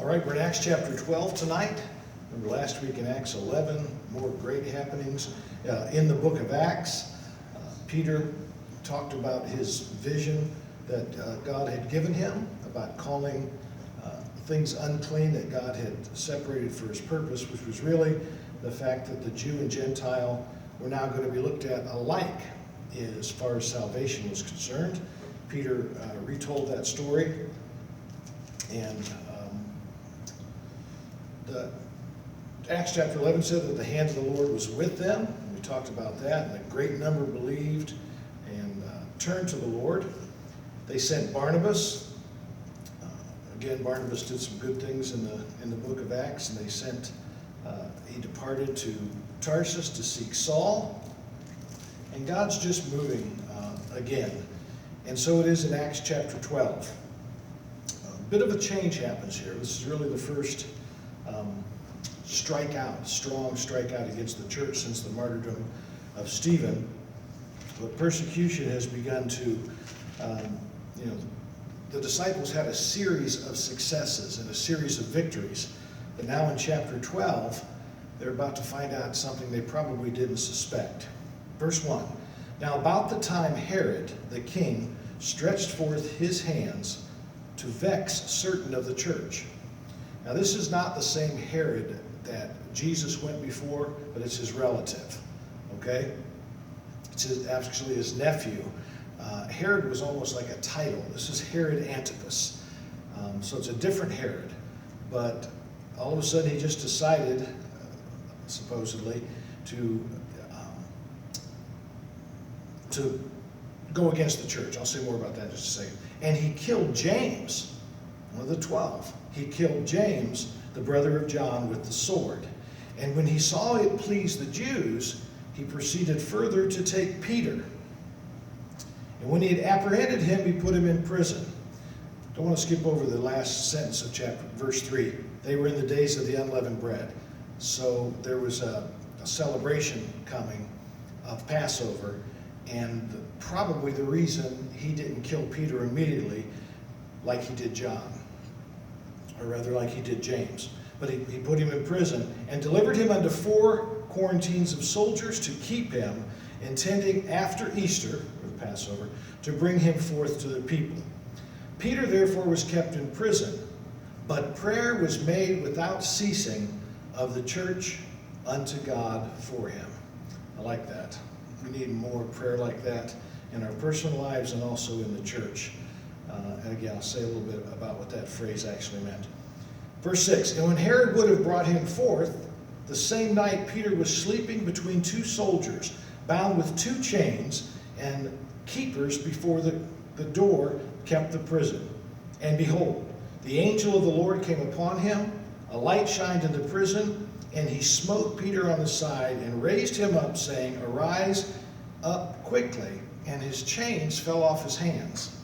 All right, we're in Acts chapter 12 tonight. Remember last week in Acts 11, more great happenings. In the book of Acts, Peter talked about his vision that God had given him about calling things unclean that God had separated for his purpose, which was really the fact that the Jew and Gentile were now going to be looked at alike as far as salvation was concerned. Peter retold that story, and the Acts chapter 11 said that the hand of the Lord was with them. We talked about that, and a great number believed and turned to the Lord. They sent Barnabas. Again, Barnabas did some good things in the book of Acts, and he departed to Tarsus to seek Saul. And God's just moving again. And so it is in Acts chapter 12. A bit of a change happens here. This is really the first strong strikeout against the church since the martyrdom of Stephen. But persecution has begun to, the disciples had a series of successes and a series of victories. But now in chapter 12, they're about to find out something they probably didn't suspect. Verse 1, now about the time Herod the king stretched forth his hands to vex certain of the church. Now this is not the same Herod that Jesus went before, but it's his relative, okay? It's actually his nephew. Herod was almost like a title. This is Herod Antipas. So it's a different Herod. But all of a sudden he just decided, supposedly, to go against the church. I'll say more about that in just a second. And he killed James, one of the 12. He killed James, the brother of John, with the sword. And when he saw it pleased the Jews, he proceeded further to take Peter. And when he had apprehended him, he put him in prison. Don't want to skip over the last sentence of verse 3. They were in the days of the unleavened bread. So there was a celebration coming of Passover, and probably the reason he didn't kill Peter immediately like he did John, or rather like he did James. But he put him in prison and delivered him unto 4 quarantines of soldiers to keep him, intending after Easter, or the Passover, to bring him forth to the people. Peter therefore was kept in prison, but prayer was made without ceasing of the church unto God for him. I like that. We need more prayer like that in our personal lives and also in the church. And again, I'll say a little bit about what that phrase actually meant. Verse 6, and when Herod would have brought him forth, the same night Peter was sleeping between 2 soldiers, bound with 2 chains, and keepers before the door kept the prison. And behold, the angel of the Lord came upon him, a light shined in the prison, and he smote Peter on the side and raised him up, saying, arise up quickly. And his chains fell off his hands.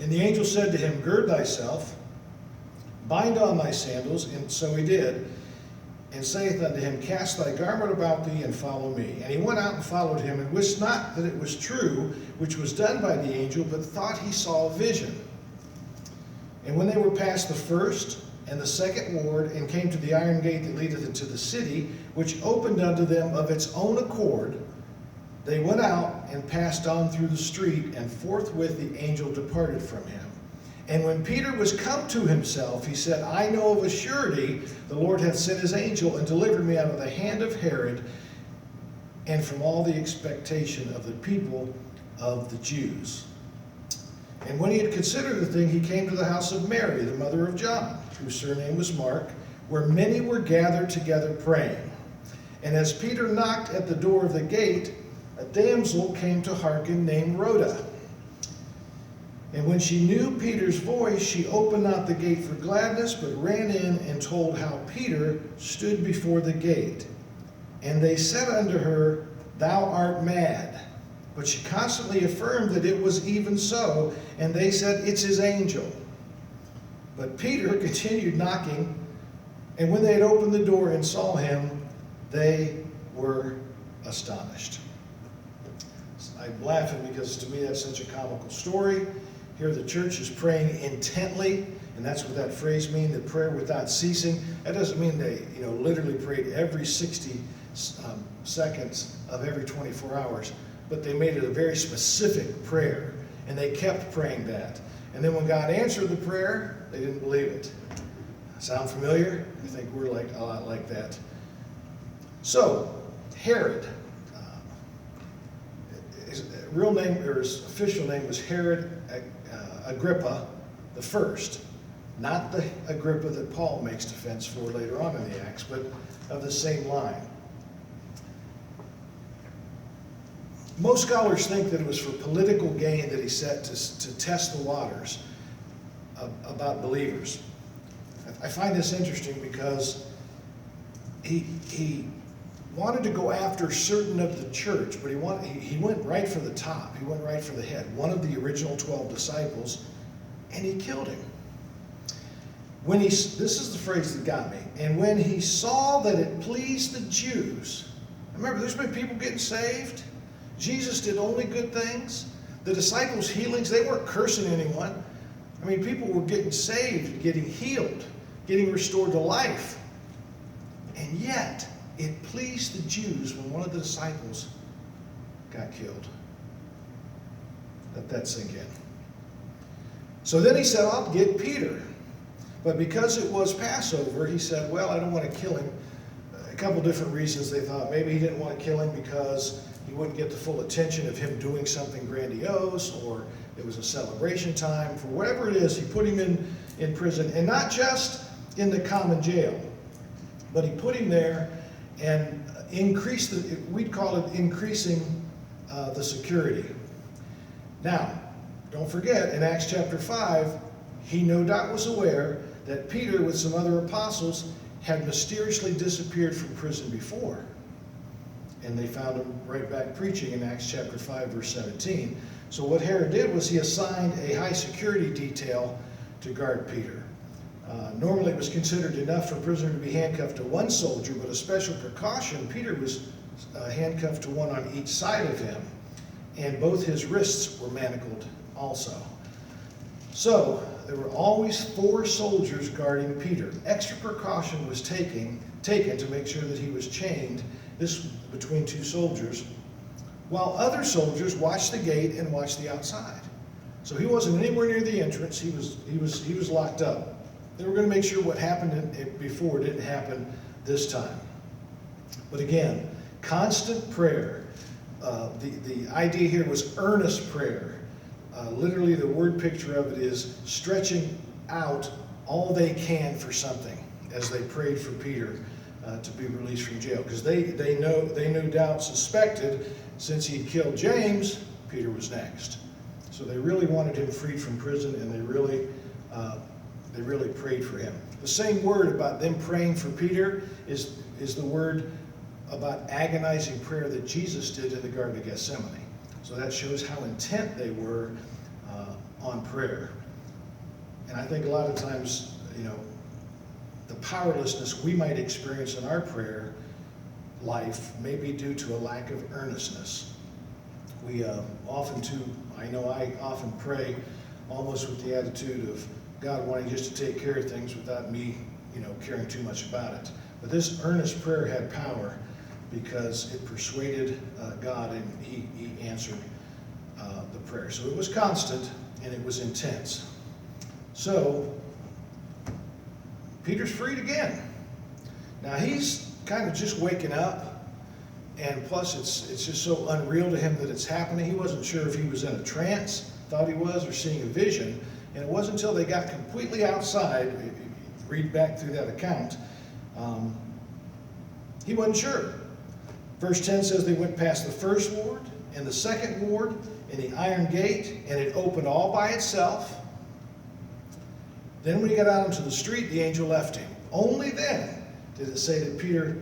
And the angel said to him, gird thyself, bind on thy sandals. And so he did, and saith unto him, cast thy garment about thee, and follow me. And he went out and followed him, and wist not that it was true, which was done by the angel, but thought he saw a vision. And when they were past the first and the second ward, and came to the iron gate that leadeth into the city, which opened unto them of its own accord, they went out and passed on through the street, and forthwith the angel departed from him. And when Peter was come to himself, he said, I know of a surety the Lord hath sent his angel and delivered me out of the hand of Herod and from all the expectation of the people of the Jews. And when he had considered the thing, he came to the house of Mary, the mother of John, whose surname was Mark, where many were gathered together praying. And as Peter knocked at the door of the gate, a damsel came to hearken named Rhoda. And when she knew Peter's voice, she opened not the gate for gladness, but ran in and told how Peter stood before the gate. And they said unto her, thou art mad. But she constantly affirmed that it was even so, and they said, it's his angel. But Peter continued knocking, and when they had opened the door and saw him, they were astonished. I'm laughing because to me that's such a comical story. Here the church is praying intently And that's what that phrase means, that prayer without ceasing. That doesn't mean they, literally prayed every 60 seconds of every 24 hours. But they made it a very specific prayer. And they kept praying that. And then when God answered the prayer, they didn't believe it. Sound familiar? I think we're like a lot like that. So, Herod, his real name, or his official name was Herod Agrippa the First. Not the Agrippa that Paul makes defense for later on in the Acts, but of the same line. Most scholars think that it was for political gain that he set to test the waters about believers. I find this interesting because he wanted to go after certain of the church, but he went right for the top. He went right for the head, one of the original 12 disciples, and he killed him. This is the phrase that got me. And when he saw that it pleased the Jews, remember, there's been people getting saved. Jesus did only good things. The disciples' healings, they weren't cursing anyone. I mean, people were getting saved, getting healed, getting restored to life. And yet, it pleased the Jews when one of the disciples got killed. Let that sink in. So then he said, I'll get Peter. But because it was Passover, he said, well, I don't want to kill him. A couple different reasons. They thought maybe he didn't want to kill him because he wouldn't get the full attention of him doing something grandiose, or it was a celebration time. For whatever it is, he put him in prison, and not just in the common jail, but he put him there and increased we'd call it increasing the security. Now, don't forget, in Acts chapter 5, he no doubt was aware that Peter, with some other apostles, had mysteriously disappeared from prison before. And they found him right back preaching in Acts chapter 5, verse 17. So what Herod did was he assigned a high security detail to guard Peter. Normally it was considered enough for a prisoner to be handcuffed to one soldier, but a special precaution, Peter was handcuffed to one on each side of him, and both his wrists were manacled also. So there were always 4 soldiers guarding Peter. Extra precaution was taken to make sure that he was chained, this between 2 soldiers, while other soldiers watched the gate and watched the outside. So he wasn't anywhere near the entrance. He was locked up. They were going to make sure what happened before didn't happen this time. But again, constant prayer. The idea here was earnest prayer. Literally, the word picture of it is stretching out all they can for something, as they prayed for Peter to be released from jail, because they no doubt suspected, since he'd killed James, Peter was next. So they really wanted him freed from prison, and they really prayed for him. The same word about them praying for Peter is the word about agonizing prayer that Jesus did in the Garden of Gethsemane. So that shows how intent they were on prayer. And I think a lot of times, the powerlessness we might experience in our prayer life may be due to a lack of earnestness. We I know I often pray almost with the attitude of God wanting just to take care of things without me, caring too much about it. But this earnest prayer had power because it persuaded God, and he answered the prayer. So it was constant and it was intense. So Peter's freed again. Now he's kind of just waking up, and plus it's just so unreal to him that it's happening. He wasn't sure if he was in a trance, thought he was, or seeing a vision. And it wasn't until they got completely outside, if you read back through that account, he wasn't sure. Verse 10 says they went past the first ward and the second ward and the iron gate, and it opened all by itself. Then when he got out into the street, the angel left him. Only then did it say that Peter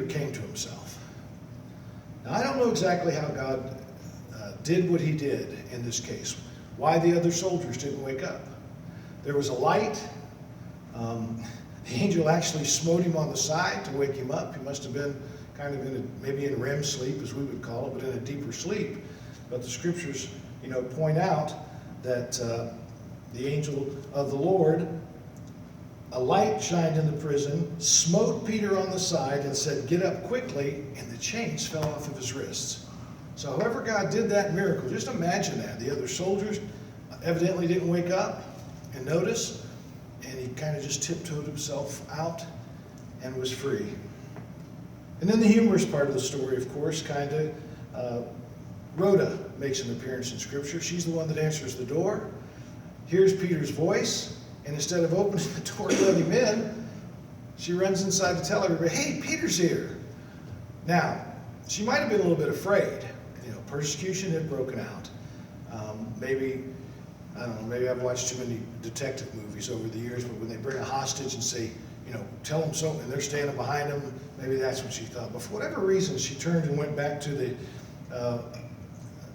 came to himself. Now, I don't know exactly how God did what he did in this case, why the other soldiers didn't wake up. There was a light. The angel actually smote him on the side to wake him up. He must have been kind of maybe in REM sleep, as we would call it, but in a deeper sleep. But the scriptures, point out that the angel of the Lord, a light shined in the prison, smote Peter on the side and said, "Get up quickly," and the chains fell off of his wrists. So however God did that miracle, just imagine that. The other soldiers evidently didn't wake up and notice, and he kind of just tiptoed himself out and was free. And then the humorous part of the story, of course, Rhoda makes an appearance in Scripture. She's the one that answers the door, hears Peter's voice, and instead of opening the door to let him in, she runs inside to tell everybody, "Hey, Peter's here." Now, she might have been a little bit afraid. Persecution had broken out. Maybe, I don't know, maybe I've watched too many detective movies over the years, but when they bring a hostage and say, tell them something, and they're standing behind them, maybe that's what she thought. But for whatever reason, she turned and went back to the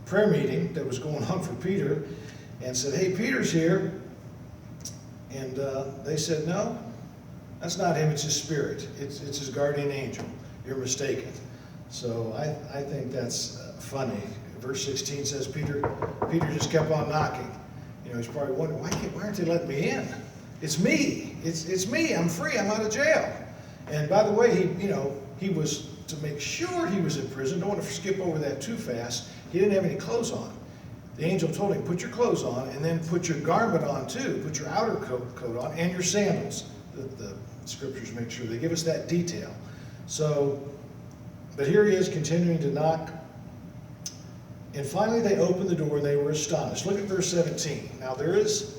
prayer meeting that was going on for Peter and said, "Hey, Peter's here." And they said, "No, that's not him, it's his spirit. It's his guardian angel. You're mistaken." So I think that's funny. Verse 16 says Peter just kept on knocking. He's probably wondering, why aren't they letting me in? It's me. It's me. I'm free. I'm out of jail. And by the way, he was, to make sure he was in prison, don't want to skip over that too fast, he didn't have any clothes on. The angel told him, put your clothes on and then put your garment on too. Put your outer coat on and your sandals. The scriptures make sure they give us that detail. So, but here he is continuing to knock. And finally they opened the door and they were astonished. Look at verse 17. Now there is,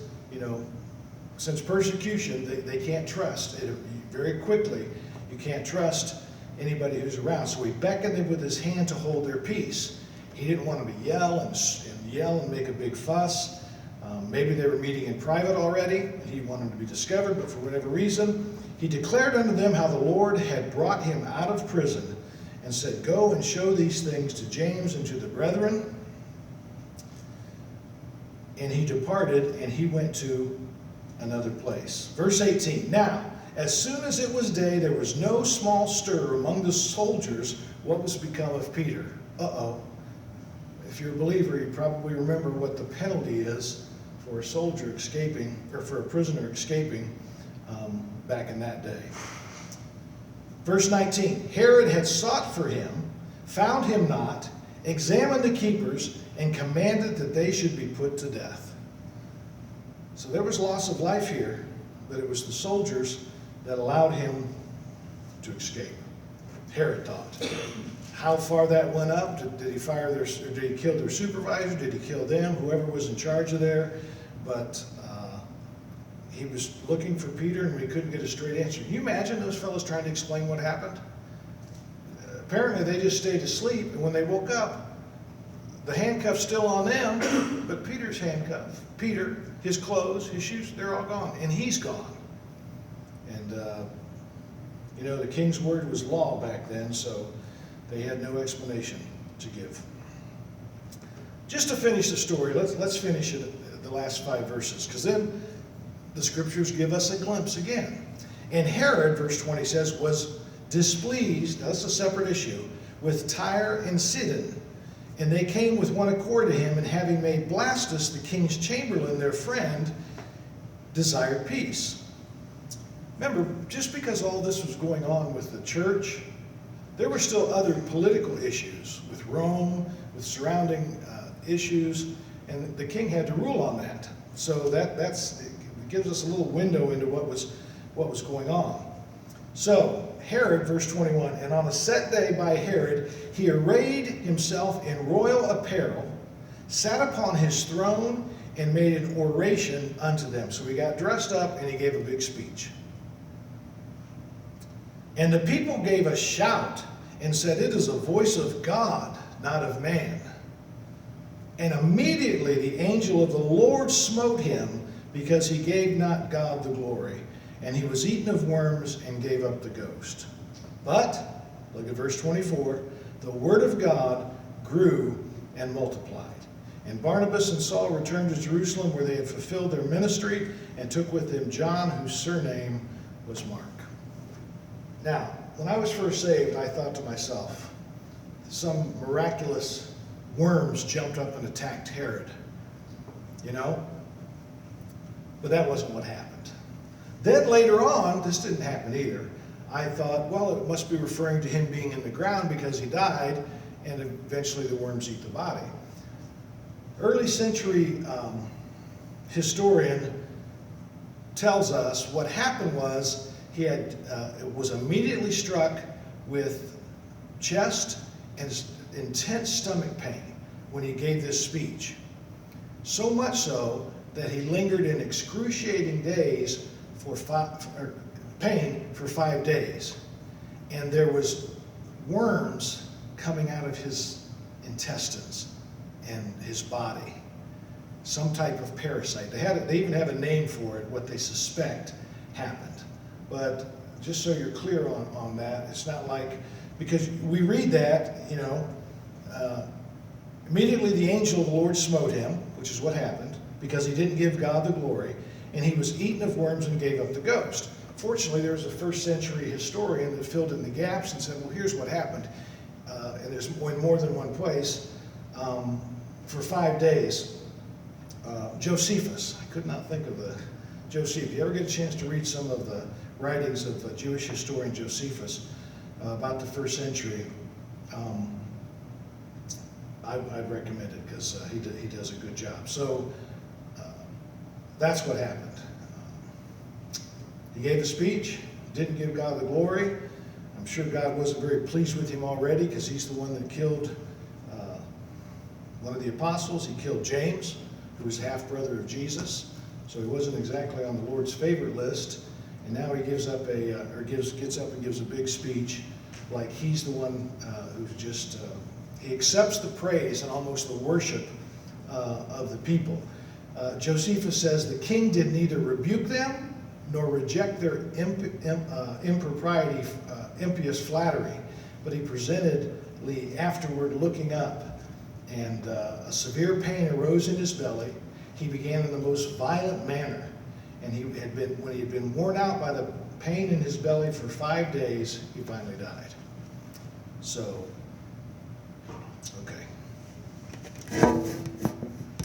since persecution, they can't trust. Very quickly, you can't trust anybody who's around. So he beckoned them with his hand to hold their peace. He didn't want them to yell and make a big fuss. Maybe they were meeting in private already. He wanted them to be discovered, but for whatever reason, he declared unto them how the Lord had brought him out of prison and said, "Go and show these things to James and to the brethren." And he departed and he went to another place. Verse 18, "Now, as soon as it was day, there was no small stir among the soldiers what was become of Peter." If you're a believer, you probably remember what the penalty is for a soldier escaping, or for a prisoner escaping back in that day. Verse 19, "Herod had sought for him, found him not, examined the keepers, and commanded that they should be put to death." So there was loss of life here, but it was the soldiers that allowed him to escape. Herod thought. How far that went up? Did he did he kill their supervisor? Did he kill them? Whoever was in charge of there? But he was looking for Peter, and we couldn't get a straight answer. Can you imagine those fellows trying to explain what happened? Apparently they just stayed asleep, and when they woke up, the handcuff's still on them, but Peter's handcuff, Peter, his clothes, his shoes, they're all gone, and he's gone. And the king's word was law back then, so they had no explanation to give. Just to finish the story, let's finish it at the last 5 verses, because then the scriptures give us a glimpse again. And Herod, verse 20 says, was displeased, that's a separate issue, with Tyre and Sidon. And they came with one accord to him, and having made Blastus, the king's chamberlain, their friend, desired peace. Remember, just because all this was going on with the church, there were still other political issues with Rome, with surrounding issues, and the king had to rule on that. So it gives us a little window into what was going on. So Herod, verse 21, "And on a set day by Herod, he arrayed himself in royal apparel, sat upon his throne, and made an oration unto them." So he got dressed up and he gave a big speech. "And the people gave a shout and said, It is a voice of God, not of man. And immediately the angel of the Lord smote him, because he gave not God the glory. And he was eaten of worms and gave up the ghost. But," look at verse 24, "the word of God grew and multiplied. And Barnabas and Saul returned to Jerusalem, where they had fulfilled their ministry, and took with them John, whose surname was Mark." Now, when I was first saved, I thought to myself, some miraculous worms jumped up and attacked Herod. But that wasn't what happened. Then later on, this didn't happen either. I thought, well, it must be referring to him being in the ground because he died, and eventually the worms eat the body. Early century historian tells us what happened was he was immediately struck with chest and intense stomach pain when he gave this speech. So much so that he lingered in excruciating days pain for 5 days. And there was worms coming out of his intestines and his body. Some type of parasite. They even have a name for it, what they suspect happened. But just so you're clear on that, it's not like, because we read that, immediately the angel of the Lord smote him, which is what happened, because he didn't give God the glory, and he was eaten of worms and gave up the ghost. Fortunately, there was a first century historian that filled in the gaps and said, well, here's what happened. And there's in more than one place. For 5 days, Josephus, I could not think of Josephus. If you ever get a chance to read some of the writings of Jewish historian Josephus about the first century, I'd recommend it because he does a good job. So that's what happened. He gave a speech, didn't give God the glory. I'm sure God wasn't very pleased with him already because he's the one that killed one of the apostles. He killed James, who was half-brother of Jesus. So he wasn't exactly on the Lord's favorite list. And now he gets up and gives a big speech like he's the one who's just, he accepts the praise and almost the worship of the people. Josephus says the king did neither rebuke them nor reject their impropriety, impious flattery, but he presentedly afterward looking up, and a severe pain arose in his belly. He began in the most violent manner, and when he had been worn out by the pain in his belly for 5 days, he finally died. So, okay.